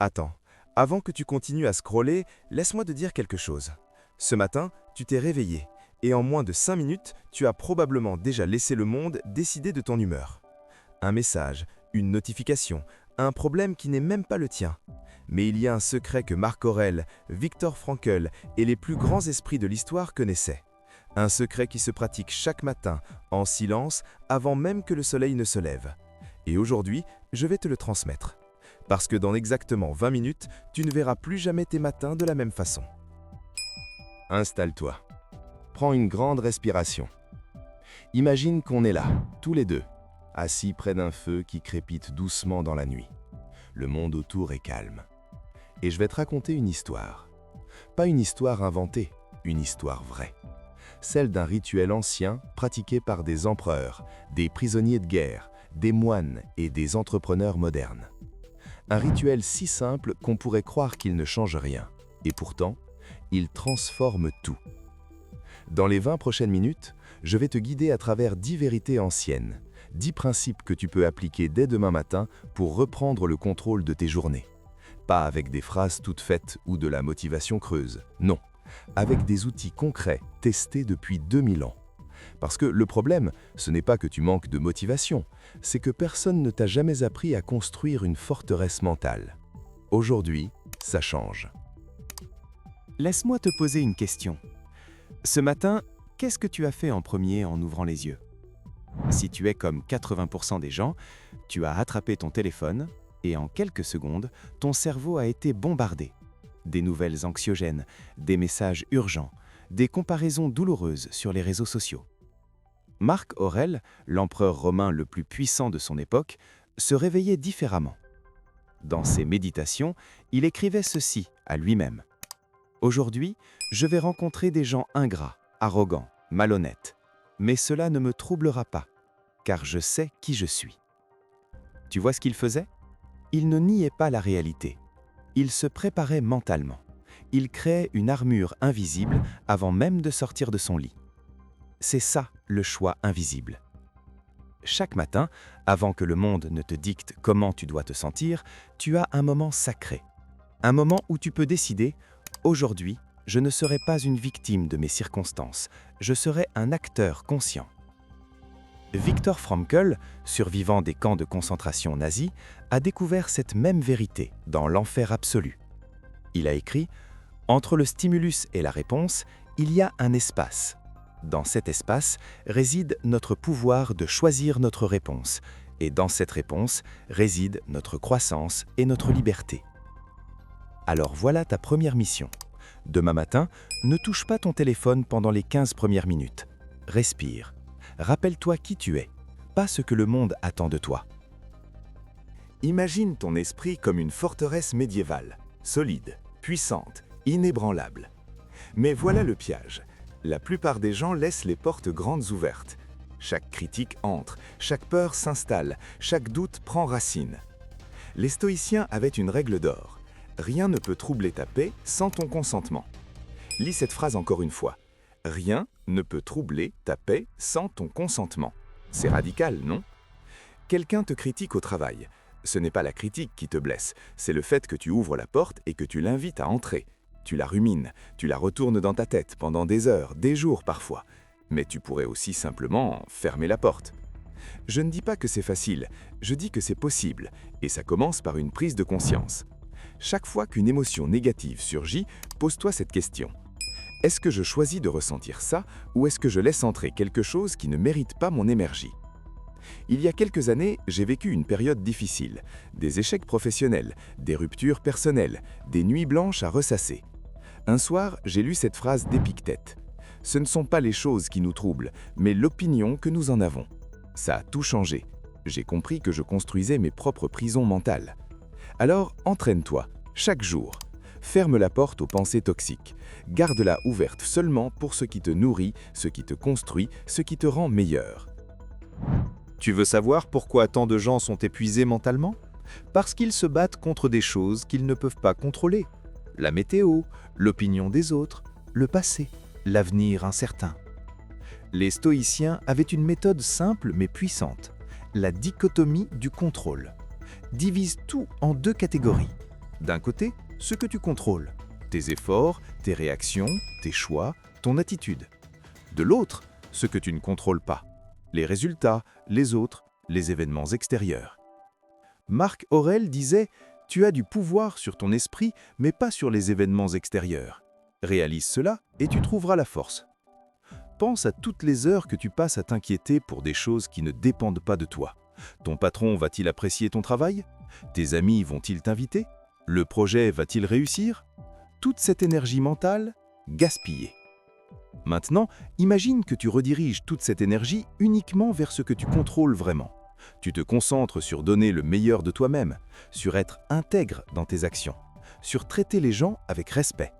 Attends, avant que tu continues à scroller, laisse-moi te dire quelque chose. Ce matin, tu t'es réveillé, et en moins de 5 minutes, tu as probablement déjà laissé le monde décider de ton humeur. Un message, une notification, un problème qui n'est même pas le tien. Mais il y a un secret que Marc Aurèle, Viktor Frankl et les plus grands esprits de l'histoire connaissaient. Un secret qui se pratique chaque matin, en silence, avant même que le soleil ne se lève. Et aujourd'hui, je vais te le transmettre. Parce que dans exactement 20 minutes, tu ne verras plus jamais tes matins de la même façon. Installe-toi. Prends une grande respiration. Imagine qu'on est là, tous les deux, assis près d'un feu qui crépite doucement dans la nuit. Le monde autour est calme. Et je vais te raconter une histoire. Pas une histoire inventée, une histoire vraie. Celle d'un rituel ancien pratiqué par des empereurs, des prisonniers de guerre, des moines et des entrepreneurs modernes. Un rituel si simple qu'on pourrait croire qu'il ne change rien. Et pourtant, il transforme tout. Dans les 20 prochaines minutes, je vais te guider à travers 10 vérités anciennes, 10 principes que tu peux appliquer dès demain matin pour reprendre le contrôle de tes journées. Pas avec des phrases toutes faites ou de la motivation creuse, non, avec des outils concrets testés depuis 2000 ans. Parce que le problème, ce n'est pas que tu manques de motivation, c'est que personne ne t'a jamais appris à construire une forteresse mentale. Aujourd'hui, ça change. Laisse-moi te poser une question. Ce matin, qu'est-ce que tu as fait en premier en ouvrant les yeux? Si tu es comme 80% des gens, tu as attrapé ton téléphone et en quelques secondes, ton cerveau a été bombardé. Des nouvelles anxiogènes, des messages urgents, des comparaisons douloureuses sur les réseaux sociaux. Marc Aurèle, l'empereur romain le plus puissant de son époque, se réveillait différemment. Dans ses méditations, il écrivait ceci à lui-même. Aujourd'hui, je vais rencontrer des gens ingrats, arrogants, malhonnêtes. Mais cela ne me troublera pas, car je sais qui je suis. Tu vois ce qu'il faisait? Il ne niait pas la réalité. Il se préparait mentalement. Il créait une armure invisible avant même de sortir de son lit. C'est ça, le choix invisible. Chaque matin, avant que le monde ne te dicte comment tu dois te sentir, tu as un moment sacré. Un moment où tu peux décider « Aujourd'hui, je ne serai pas une victime de mes circonstances, je serai un acteur conscient. » Viktor Frankl, survivant des camps de concentration nazis, a découvert cette même vérité dans l'enfer absolu. Il a écrit « Entre le stimulus et la réponse, il y a un espace. Dans cet espace réside notre pouvoir de choisir notre réponse, et dans cette réponse réside notre croissance et notre liberté. » Alors voilà ta première mission. Demain matin, ne touche pas ton téléphone pendant les 15 premières minutes. Respire. Rappelle-toi qui tu es, pas ce que le monde attend de toi. Imagine ton esprit comme une forteresse médiévale, solide, puissante, inébranlable. Mais voilà le piège. La plupart des gens laissent les portes grandes ouvertes. Chaque critique entre, chaque peur s'installe, chaque doute prend racine. Les stoïciens avaient une règle d'or. Rien ne peut troubler ta paix sans ton consentement. Lis cette phrase encore une fois. Rien ne peut troubler ta paix sans ton consentement. C'est radical, non? Quelqu'un te critique au travail. Ce n'est pas la critique qui te blesse, c'est le fait que tu ouvres la porte et que tu l'invites à entrer. Tu la rumines, tu la retournes dans ta tête pendant des heures, des jours parfois. Mais tu pourrais aussi simplement fermer la porte. Je ne dis pas que c'est facile, je dis que c'est possible, et ça commence par une prise de conscience. Chaque fois qu'une émotion négative surgit, pose-toi cette question. Est-ce que je choisis de ressentir ça ou est-ce que je laisse entrer quelque chose qui ne mérite pas mon énergie? Il y a quelques années, j'ai vécu une période difficile, des échecs professionnels, des ruptures personnelles, des nuits blanches à ressasser. Un soir, j'ai lu cette phrase d'Épictète. « Ce ne sont pas les choses qui nous troublent, mais l'opinion que nous en avons. » Ça a tout changé. J'ai compris que je construisais mes propres prisons mentales. Alors, entraîne-toi, chaque jour. Ferme la porte aux pensées toxiques. Garde-la ouverte seulement pour ce qui te nourrit, ce qui te construit, ce qui te rend meilleur. Tu veux savoir pourquoi tant de gens sont épuisés mentalement? Parce qu'ils se battent contre des choses qu'ils ne peuvent pas contrôler. La météo, l'opinion des autres, le passé, l'avenir incertain. Les stoïciens avaient une méthode simple mais puissante, la dichotomie du contrôle. Divise tout en deux catégories. D'un côté, ce que tu contrôles, tes efforts, tes réactions, tes choix, ton attitude. De l'autre, ce que tu ne contrôles pas, les résultats, les autres, les événements extérieurs. Marc Aurèle disait « Tu as du pouvoir sur ton esprit, mais pas sur les événements extérieurs. Réalise cela et tu trouveras la force. » Pense à toutes les heures que tu passes à t'inquiéter pour des choses qui ne dépendent pas de toi. Ton patron va-t-il apprécier ton travail? Tes amis vont-ils t'inviter? Le projet va-t-il réussir? Toute cette énergie mentale, gaspillée. Maintenant, imagine que tu rediriges toute cette énergie uniquement vers ce que tu contrôles vraiment. Tu te concentres sur donner le meilleur de toi-même, sur être intègre dans tes actions, sur traiter les gens avec respect.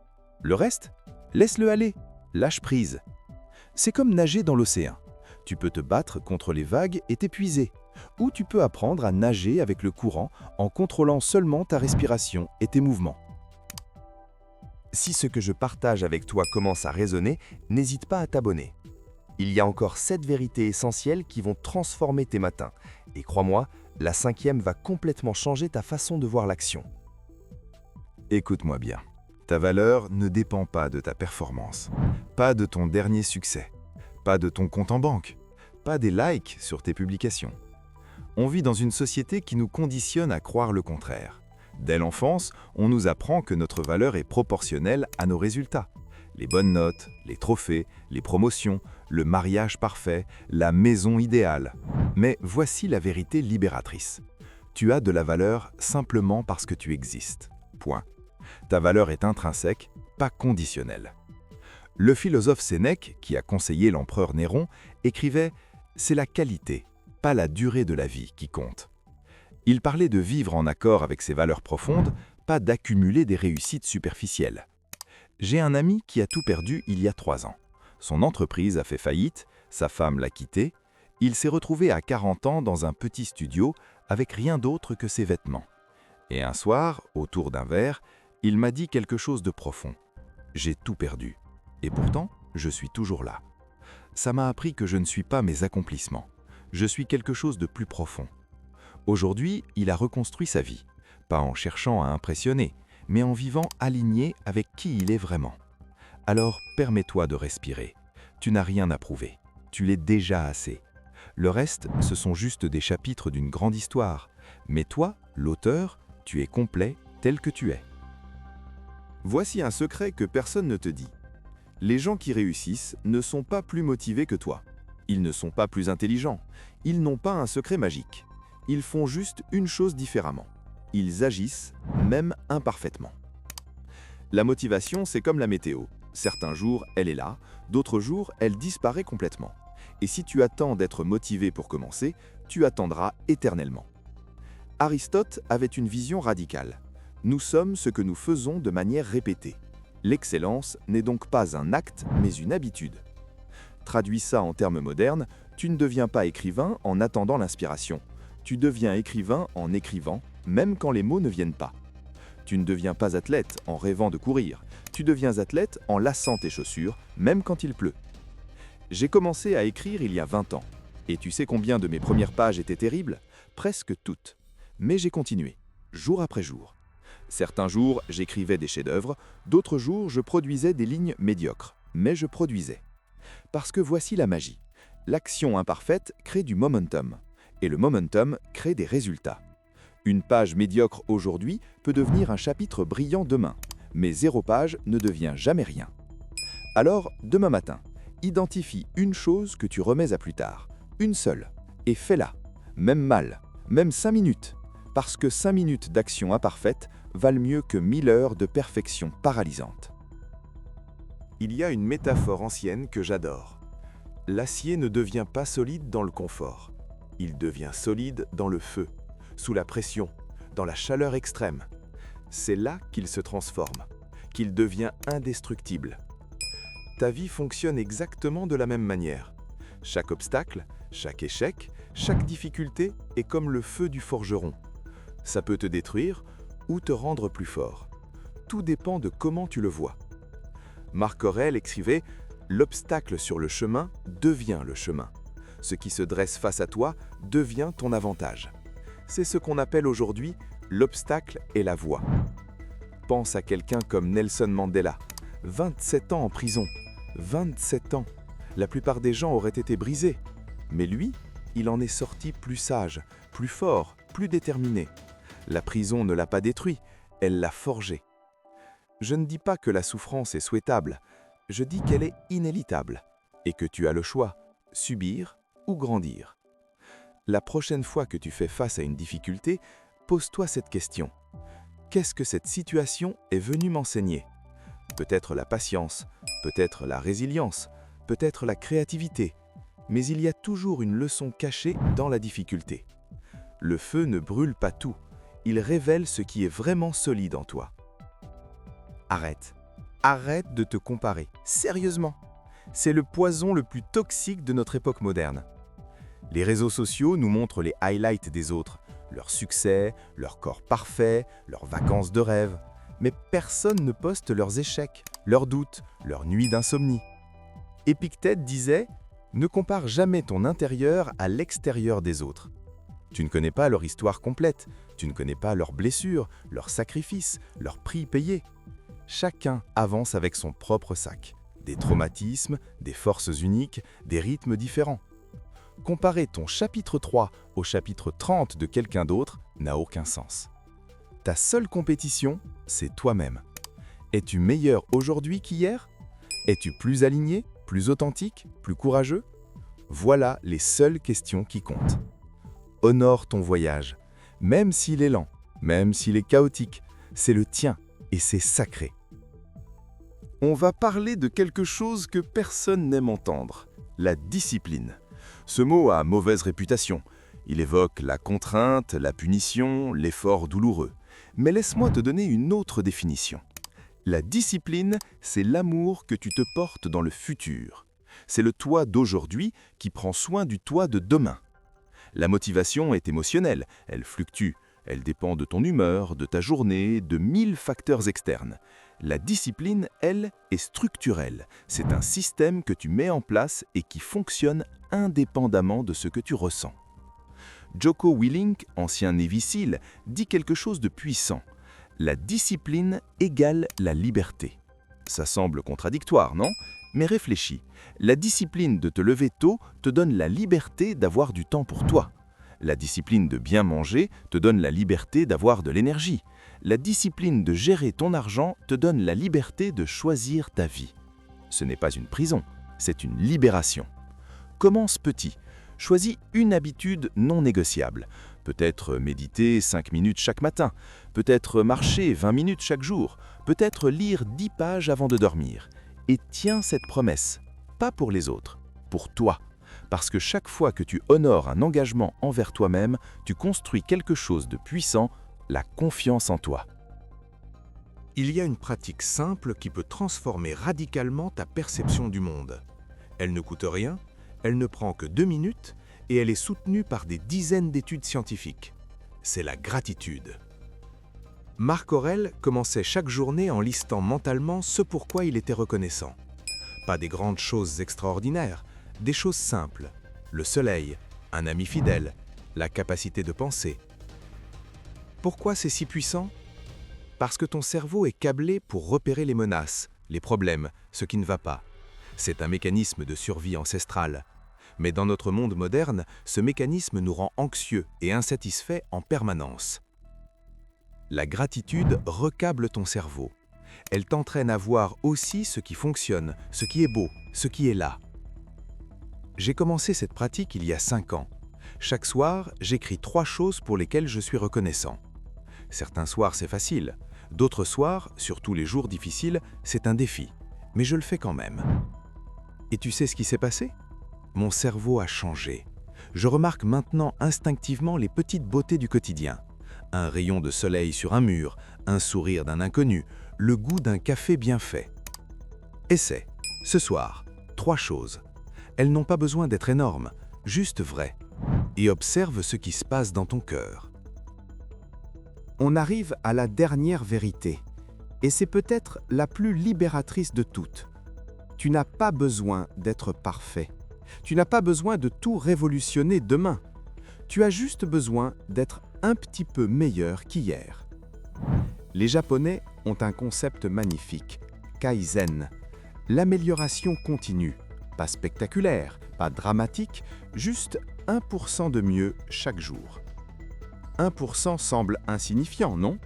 Le reste, laisse-le aller, lâche prise. C'est comme nager dans l'océan. Tu peux te battre contre les vagues et t'épuiser, ou tu peux apprendre à nager avec le courant en contrôlant seulement ta respiration et tes mouvements. Si ce que je partage avec toi commence à résonner, n'hésite pas à t'abonner. Il y a encore 7 vérités essentielles qui vont transformer tes matins. Et crois-moi, la 5e va complètement changer ta façon de voir l'action. Écoute-moi bien. Ta valeur ne dépend pas de ta performance, pas de ton dernier succès, pas de ton compte en banque, pas des likes sur tes publications. On vit dans une société qui nous conditionne à croire le contraire. Dès l'enfance, on nous apprend que notre valeur est proportionnelle à nos résultats. Les bonnes notes, les trophées, les promotions, le mariage parfait, la maison idéale. Mais voici la vérité libératrice. Tu as de la valeur simplement parce que tu existes. Point. Ta valeur est intrinsèque, pas conditionnelle. Le philosophe Sénèque, qui a conseillé l'empereur Néron, écrivait « C'est la qualité, pas la durée de la vie qui compte ». Il parlait de vivre en accord avec ses valeurs profondes, pas d'accumuler des réussites superficielles. J'ai un ami qui a tout perdu il y a 3 ans. Son entreprise a fait faillite, sa femme l'a quitté. Il s'est retrouvé à 40 ans dans un petit studio avec rien d'autre que ses vêtements. Et un soir, autour d'un verre, il m'a dit quelque chose de profond. J'ai tout perdu. Et pourtant, je suis toujours là. Ça m'a appris que je ne suis pas mes accomplissements. Je suis quelque chose de plus profond. Aujourd'hui, il a reconstruit sa vie, pas en cherchant à impressionner, mais en vivant aligné avec qui il est vraiment. Alors, permets-toi de respirer. Tu n'as rien à prouver. Tu l'es déjà assez. Le reste, ce sont juste des chapitres d'une grande histoire. Mais toi, l'auteur, tu es complet tel que tu es. Voici un secret que personne ne te dit. Les gens qui réussissent ne sont pas plus motivés que toi. Ils ne sont pas plus intelligents. Ils n'ont pas un secret magique. Ils font juste une chose différemment. Ils agissent, même imparfaitement. La motivation, c'est comme la météo. Certains jours, elle est là, d'autres jours, elle disparaît complètement. Et si tu attends d'être motivé pour commencer, tu attendras éternellement. Aristote avait une vision radicale. Nous sommes ce que nous faisons de manière répétée. L'excellence n'est donc pas un acte, mais une habitude. Traduis ça en termes modernes, tu ne deviens pas écrivain en attendant l'inspiration. Tu deviens écrivain en écrivant, même quand les mots ne viennent pas. Tu ne deviens pas athlète en rêvant de courir. Tu deviens athlète en lassant tes chaussures, même quand il pleut. J'ai commencé à écrire il y a 20 ans. Et tu sais combien de mes premières pages étaient terribles? Presque toutes. Mais j'ai continué, jour après jour. Certains jours, j'écrivais des chefs-d'œuvre, d'autres jours, je produisais des lignes médiocres. Mais je produisais. Parce que voici la magie. L'action imparfaite crée du momentum. Et le momentum crée des résultats. Une page médiocre aujourd'hui peut devenir un chapitre brillant demain, mais 0 page ne devient jamais rien. Alors, demain matin, identifie une chose que tu remets à plus tard, une seule, et fais-la, même mal, même 5 minutes, parce que 5 minutes d'action imparfaite valent mieux que 1000 heures de perfection paralysante. Il y a une métaphore ancienne que j'adore. L'acier ne devient pas solide dans le confort. Il devient solide dans le feu, sous la pression, dans la chaleur extrême. C'est là qu'il se transforme, qu'il devient indestructible. Ta vie fonctionne exactement de la même manière. Chaque obstacle, chaque échec, chaque difficulté est comme le feu du forgeron. Ça peut te détruire ou te rendre plus fort. Tout dépend de comment tu le vois. Marc Aurèle écrivait « L'obstacle sur le chemin devient le chemin. Ce qui se dresse face à toi devient ton avantage. » C'est ce qu'on appelle aujourd'hui l'obstacle et la voie. Pense à quelqu'un comme Nelson Mandela. 27 ans en prison. 27 ans. La plupart des gens auraient été brisés. Mais lui, il en est sorti plus sage, plus fort, plus déterminé. La prison ne l'a pas détruit, elle l'a forgé. Je ne dis pas que la souffrance est souhaitable, je dis qu'elle est inévitable et que tu as le choix, subir ou grandir. La prochaine fois que tu fais face à une difficulté, pose-toi cette question. Qu'est-ce que cette situation est venue m'enseigner? Peut-être la patience, peut-être la résilience, peut-être la créativité, mais il y a toujours une leçon cachée dans la difficulté. Le feu ne brûle pas tout, il révèle ce qui est vraiment solide en toi. Arrête. Arrête de te comparer, sérieusement. C'est le poison le plus toxique de notre époque moderne. Les réseaux sociaux nous montrent les highlights des autres, leurs succès, leur corps parfait, leurs vacances de rêve. Mais personne ne poste leurs échecs, leurs doutes, leurs nuits d'insomnie. Épictète disait « Ne compare jamais ton intérieur à l'extérieur des autres ». Tu ne connais pas leur histoire complète, tu ne connais pas leurs blessures, leurs sacrifices, leurs prix payés. Chacun avance avec son propre sac, des traumatismes, des forces uniques, des rythmes différents. Comparer ton chapitre 3 au chapitre 30 de quelqu'un d'autre n'a aucun sens. Ta seule compétition, c'est toi-même. Es-tu meilleur aujourd'hui qu'hier? Es-tu plus aligné, plus authentique, plus courageux? Voilà les seules questions qui comptent. Honore ton voyage, même s'il est lent, même s'il est chaotique, c'est le tien et c'est sacré. On va parler de quelque chose que personne n'aime entendre, la discipline. Ce mot a mauvaise réputation. Il évoque la contrainte, la punition, l'effort douloureux. Mais laisse-moi te donner une autre définition. La discipline, c'est l'amour que tu te portes dans le futur. C'est le toi d'aujourd'hui qui prend soin du toi de demain. La motivation est émotionnelle, elle fluctue, elle dépend de ton humeur, de ta journée, de 1000 facteurs externes. La discipline, elle, est structurelle. C'est un système que tu mets en place et qui fonctionne indépendamment de ce que tu ressens. Jocko Willink, ancien Navy SEAL, dit quelque chose de puissant. La discipline égale la liberté. Ça semble contradictoire, non? Mais réfléchis. La discipline de te lever tôt te donne la liberté d'avoir du temps pour toi. La discipline de bien manger te donne la liberté d'avoir de l'énergie. La discipline de gérer ton argent te donne la liberté de choisir ta vie. Ce n'est pas une prison, c'est une libération. Commence petit. Choisis une habitude non négociable. Peut-être méditer 5 minutes chaque matin, peut-être marcher 20 minutes chaque jour, peut-être lire 10 pages avant de dormir. Et tiens cette promesse, pas pour les autres, pour toi. Parce que chaque fois que tu honores un engagement envers toi-même, tu construis quelque chose de puissant, la confiance en toi. Il y a une pratique simple qui peut transformer radicalement ta perception du monde. Elle ne coûte rien, elle ne prend que 2 minutes et elle est soutenue par des dizaines d'études scientifiques. C'est la gratitude. Marc Aurèle commençait chaque journée en listant mentalement ce pourquoi il était reconnaissant. Pas des grandes choses extraordinaires, des choses simples. Le soleil, un ami fidèle, la capacité de penser. Pourquoi c'est si puissant? Parce que ton cerveau est câblé pour repérer les menaces, les problèmes, ce qui ne va pas. C'est un mécanisme de survie ancestrale. Mais dans notre monde moderne, ce mécanisme nous rend anxieux et insatisfaits en permanence. La gratitude recâble ton cerveau. Elle t'entraîne à voir aussi ce qui fonctionne, ce qui est beau, ce qui est là. J'ai commencé cette pratique il y a 5 ans. Chaque soir, j'écris 3 choses pour lesquelles je suis reconnaissant. Certains soirs, c'est facile. D'autres soirs, surtout les jours difficiles, c'est un défi. Mais je le fais quand même. Et tu sais ce qui s'est passé? Mon cerveau a changé. Je remarque maintenant instinctivement les petites beautés du quotidien. Un rayon de soleil sur un mur, un sourire d'un inconnu, le goût d'un café bien fait. Essaie, ce soir, 3 choses. Elles n'ont pas besoin d'être énormes, juste vraies. Et observe ce qui se passe dans ton cœur. On arrive à la dernière vérité, et c'est peut-être la plus libératrice de toutes. Tu n'as pas besoin d'être parfait. Tu n'as pas besoin de tout révolutionner demain. Tu as juste besoin d'être un petit peu meilleur qu'hier. Les Japonais ont un concept magnifique, Kaizen, l'amélioration continue, pas spectaculaire, pas dramatique, juste 1% de mieux chaque jour. 1% semble insignifiant, non?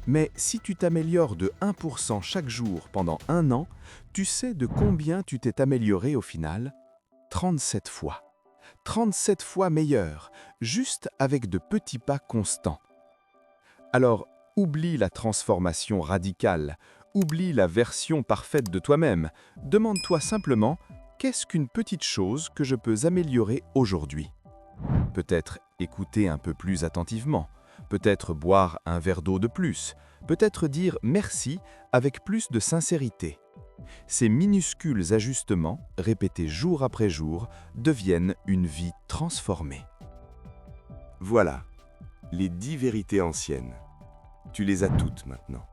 Mais si tu t'améliores de 1% chaque jour pendant 1 an, tu sais de combien tu t'es amélioré au final? 37 fois. 37 fois meilleur, juste avec de petits pas constants. Alors, oublie la transformation radicale, oublie la version parfaite de toi-même. Demande-toi simplement, qu'est-ce qu'une petite chose que je peux améliorer aujourd'hui? Peut-être écouter un peu plus attentivement, peut-être boire un verre d'eau de plus, peut-être dire merci avec plus de sincérité. Ces minuscules ajustements, répétés jour après jour, deviennent une vie transformée. Voilà, les 10 vérités anciennes. Tu les as toutes maintenant.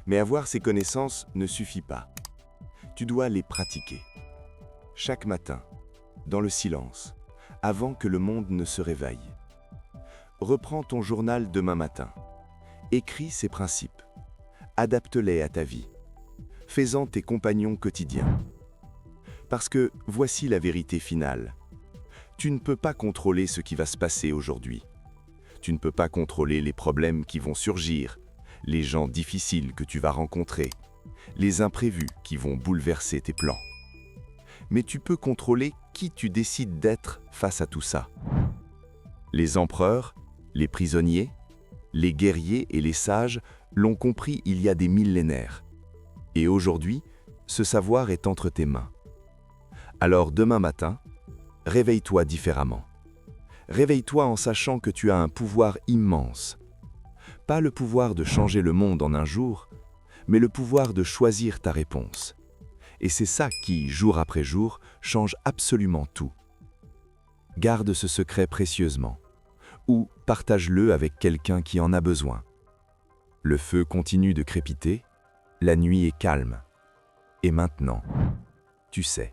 Mais avoir ces connaissances ne suffit pas. Tu dois les pratiquer. Chaque matin, dans le silence, avant que le monde ne se réveille. Reprends ton journal demain matin. Écris ces principes. Adapte-les à ta vie. Fais-en tes compagnons quotidiens. Parce que voici la vérité finale. Tu ne peux pas contrôler ce qui va se passer aujourd'hui. Tu ne peux pas contrôler les problèmes qui vont surgir, les gens difficiles que tu vas rencontrer, les imprévus qui vont bouleverser tes plans. Mais tu peux contrôler qui tu décides d'être face à tout ça. Les empereurs, les prisonniers, les guerriers et les sages l'ont compris il y a des millénaires. Et aujourd'hui, ce savoir est entre tes mains. Alors demain matin, réveille-toi différemment. Réveille-toi en sachant que tu as un pouvoir immense. Pas le pouvoir de changer le monde en un jour, mais le pouvoir de choisir ta réponse. Et c'est ça qui, jour après jour, change absolument tout. Garde ce secret précieusement, ou partage-le avec quelqu'un qui en a besoin. Le feu continue de crépiter, la nuit est calme. Et maintenant, tu sais.